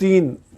3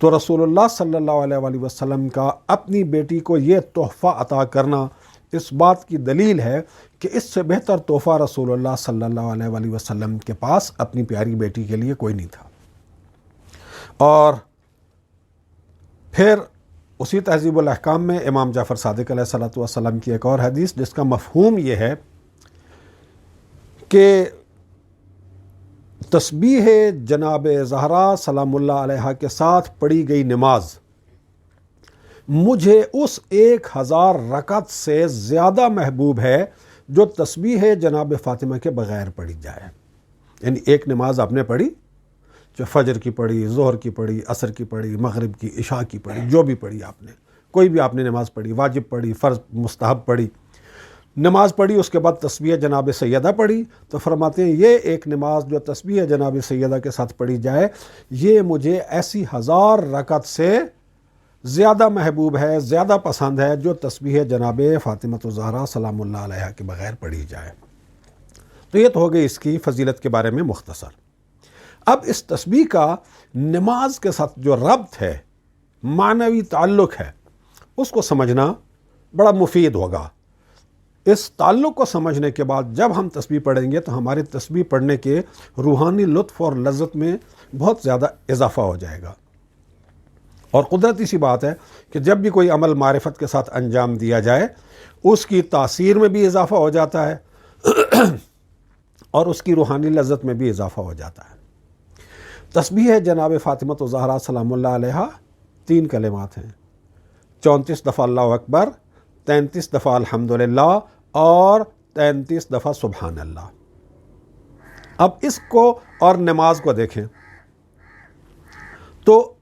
تو رسول اللہ صلی اللہ علیہ وآلہ وسلم کا اپنی بیٹی کو یہ تحفہ عطا کرنا اس بات کی دلیل ہے کہ اس سے بہتر تحفہ رسول اللہ صلی اللہ علیہ وآلہ وسلم کے پاس اپنی پیاری بیٹی کے لیے کوئی نہیں تھا۔ اور پھر اسی تہذیب الاحکام میں امام جعفر صادق علیہ الصلوۃ والسلام کی ایک اور حدیث جس کا مفہوم یہ ہے کہ تسبیح جناب زہرا سلام اللہ علیہا کے ساتھ پڑھی گئی نماز مجھے اس 1000 رکعت سے زیادہ محبوب ہے جو تسبیح جناب فاطمہ کے بغیر پڑھی جائے۔ یعنی ایک نماز آپ نے پڑھی، جو فجر کی پڑھی، ظہر کی پڑھی، عصر کی پڑھی، مغرب کی، عشاء کی پڑھی، جو بھی پڑھی آپ نے، کوئی بھی آپ نے نماز پڑھی، واجب پڑھی، فرض مستحب پڑھی، نماز پڑھی، اس کے بعد تسبیح جناب سیدہ پڑھی، تو فرماتے ہیں یہ ایک نماز جو تسبیح جناب سیدہ کے ساتھ پڑھی جائے یہ مجھے ایسی 1000 رکعت سے زیادہ محبوب ہے، زیادہ پسند ہے جو تسبیح جناب فاطمہ الزہرا سلام اللہ علیہا کے بغیر پڑھی جائے۔ تو یہ تو ہو گئی اس کی فضیلت کے بارے میں مختصر۔ اب اس تسبیح کا نماز کے ساتھ جو ربط ہے، معنوی تعلق ہے، اس کو سمجھنا بڑا مفید ہوگا۔ اس تعلق کو سمجھنے کے بعد جب ہم تسبیح پڑھیں گے تو ہماری تسبیح پڑھنے کے روحانی لطف اور لذت میں بہت زیادہ اضافہ ہو جائے گا۔ اور قدرتی سی بات ہے کہ جب بھی کوئی عمل معرفت کے ساتھ انجام دیا جائے اس کی تاثیر میں بھی اضافہ ہو جاتا ہے اور اس کی روحانی لذت میں بھی اضافہ ہو جاتا ہے۔ تسبیح جناب فاطمہ الزہرا سلام اللہ علیہا 3 کلمات ہیں، 34 دفعہ اللہ اکبر، 33 دفعہ الحمدللہ اور 33 دفعہ سبحان اللہ۔ اب اس کو اور نماز کو دیکھیں تو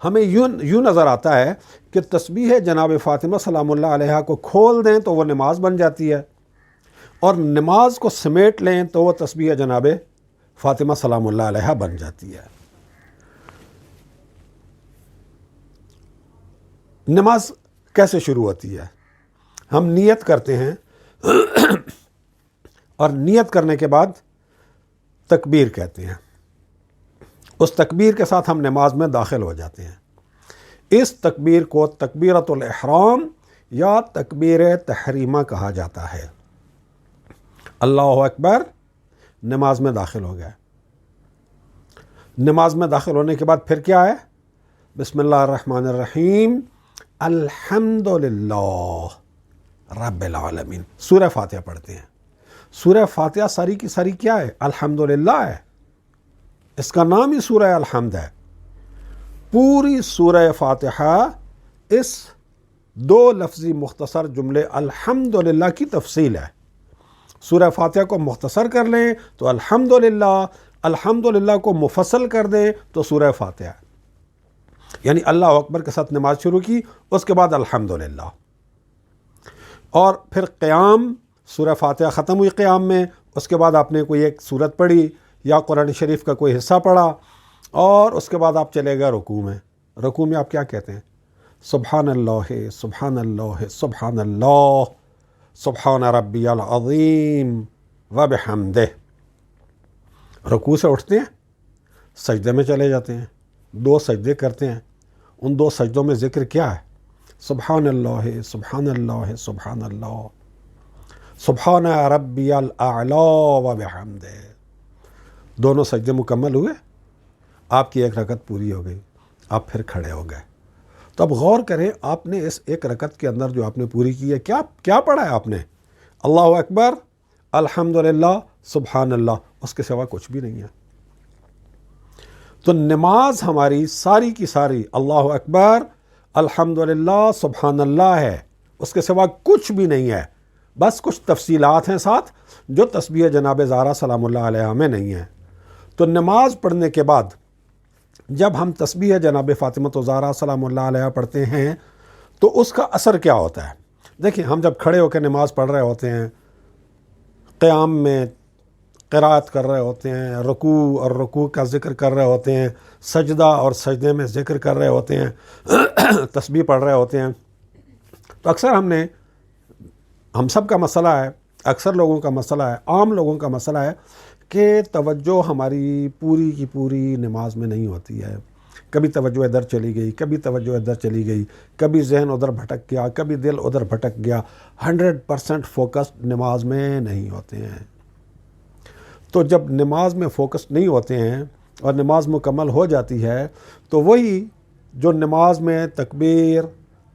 ہمیں یوں نظر آتا ہے کہ تسبیح جناب فاطمہ سلام اللہ علیہا کو کھول دیں تو وہ نماز بن جاتی ہے، اور نماز کو سمیٹ لیں تو وہ تسبیح جناب فاطمہ سلام اللہ علیہا بن جاتی ہے۔ نماز کیسے شروع ہوتی ہے؟ ہم نیت کرتے ہیں اور نیت کرنے کے بعد تکبیر کہتے ہیں، اس تکبیر کے ساتھ ہم نماز میں داخل ہو جاتے ہیں۔ اس تکبیر کو تکبیرۃ الاحرام یا تکبیر تحریمہ کہا جاتا ہے۔ اللہ اکبر، نماز میں داخل ہو گئے۔ نماز میں داخل ہونے کے بعد پھر کیا ہے؟ بسم اللہ الرحمن الرحیم، الحمدللہ رب العالمین، سورہ فاتحہ پڑھتے ہیں۔ سورہ فاتحہ ساری کی ساری کیا ہے؟ الحمدللہ ہے، اس کا نام ہی سورہ الحمد ہے۔ پوری سورہ فاتحہ اس 2 لفظی مختصر جملے الحمدللہ کی تفصیل ہے۔ سورہ فاتحہ کو مختصر کر لیں تو الحمدللہ، الحمدللہ کو مفصل کر دیں تو سورہ فاتحہ، یعنی اللہ اکبر کے ساتھ نماز شروع کی، اس کے بعد الحمدللہ، اور پھر قیام، سورہ فاتحہ ختم ہوئی قیام میں، اس کے بعد آپ نے کوئی ایک سورت پڑھی یا قرآن شریف کا کوئی حصہ پڑھا، اور اس کے بعد آپ چلے گئے رکوع میں۔ رکوع میں آپ کیا کہتے ہیں؟ سبحان اللہ سبحان اللہ سبحان اللہ سبحان ربی العظیم وبحمدہ۔ رکوع سے اٹھتے ہیں، سجدے میں چلے جاتے ہیں، 2 سجدے کرتے ہیں۔ ان 2 سجدوں میں ذکر کیا ہے؟ سبحان اللہ سبحان اللہ سبحان اللہ سبحان ربی الاعلی وبحمدہ۔ دونوں سجدے مکمل ہوئے، آپ کی 1 رکعت پوری ہو گئی، آپ پھر کھڑے ہو گئے۔ تو اب غور کریں، آپ نے اس 1 رکعت کے اندر جو آپ نے پوری کی ہے، کیا پڑھا ہے آپ نے؟ اللہ اکبر، الحمدللہ، سبحان اللہ، اس کے سوا کچھ بھی نہیں ہے۔ تو نماز ہماری ساری کی ساری اللہ اکبر، الحمدللہ، سبحان اللہ ہے، اس کے سوا کچھ بھی نہیں ہے۔ بس کچھ تفصیلات ہیں ساتھ جو تسبیح جناب زہرا سلام اللہ علیہا میں نہیں ہے۔ تو نماز پڑھنے کے بعد جب ہم تسبیح جناب فاطمہ الزہرا سلام اللہ علیہا پڑھتے ہیں تو اس کا اثر کیا ہوتا ہے؟ دیکھیں، ہم جب کھڑے ہو کے نماز پڑھ رہے ہوتے ہیں، قیام میں قرات کر رہے ہوتے ہیں، رکوع اور رکوع کا ذکر کر رہے ہوتے ہیں، سجدہ اور سجدے میں ذکر کر رہے ہوتے ہیں، تسبیح پڑھ رہے ہوتے ہیں، تو اکثر ہم سب کا مسئلہ ہے، اکثر لوگوں کا مسئلہ ہے، عام لوگوں کا مسئلہ ہے کہ توجہ ہماری پوری کی پوری نماز میں نہیں ہوتی ہے، کبھی توجہ ادھر چلی گئی، کبھی توجہ ادھر چلی گئی، کبھی ذہن ادھر بھٹک گیا، کبھی دل ادھر بھٹک گیا، 100% فوکس نماز میں نہیں ہوتے ہیں۔ تو جب نماز میں فوکس نہیں ہوتے ہیں اور نماز مکمل ہو جاتی ہے تو وہی جو نماز میں تکبیر،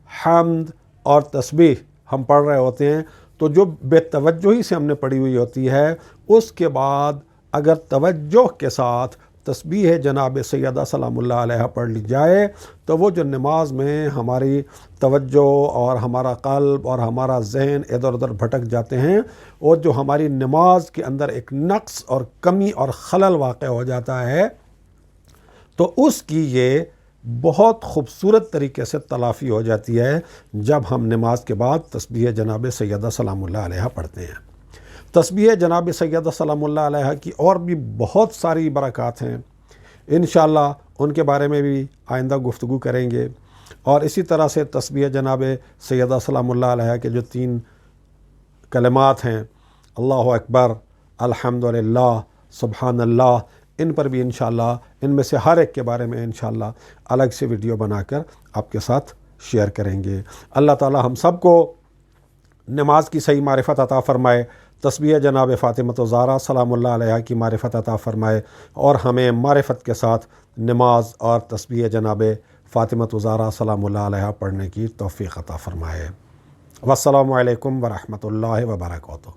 حمد اور تسبیح ہم پڑھ رہے ہوتے ہیں، تو جو بے توجہی سے ہم نے پڑھی ہوئی ہوتی ہے، اس کے بعد اگر توجہ کے ساتھ تسبیح جناب سیدہ سلام اللہ علیہ پڑھ لی جائے تو وہ جو نماز میں ہماری توجہ اور ہمارا قلب اور ہمارا ذہن ادھر ادھر بھٹک جاتے ہیں، اور جو ہماری نماز کے اندر ایک نقص اور کمی اور خلل واقع ہو جاتا ہے، تو اس کی یہ بہت خوبصورت طریقے سے تلافی ہو جاتی ہے جب ہم نماز کے بعد تسبیح جناب سیدہ سلام اللہ علیہ پڑھتے ہیں۔ تسبیح جناب سیدہ سلام اللہ علیہ کی اور بھی بہت ساری برکات ہیں، انشاءاللہ ان کے بارے میں بھی آئندہ گفتگو کریں گے۔ اور اسی طرح سے تسبیح جناب سیدہ سلام اللہ علیہ کے جو 3 کلمات ہیں، اللہ اکبر، الحمدللہ، سبحان اللہ، ان پر بھی انشاءاللہ ان میں سے ہر ایک کے بارے میں انشاءاللہ الگ سے ویڈیو بنا کر آپ کے ساتھ شیئر کریں گے۔ اللہ تعالی ہم سب کو نماز کی صحیح معرفت عطا فرمائے، تسبیح جناب فاطمہ الزہرا سلام اللہ علیہ کی معرفت عطا فرمائے، اور ہمیں معرفت کے ساتھ نماز اور تسبیح جناب فاطمہ الزہرا سلام اللہ علیہ پڑھنے کی توفیق عطا فرمائے۔ والسلام علیکم ورحمۃ اللہ وبرکاتہ۔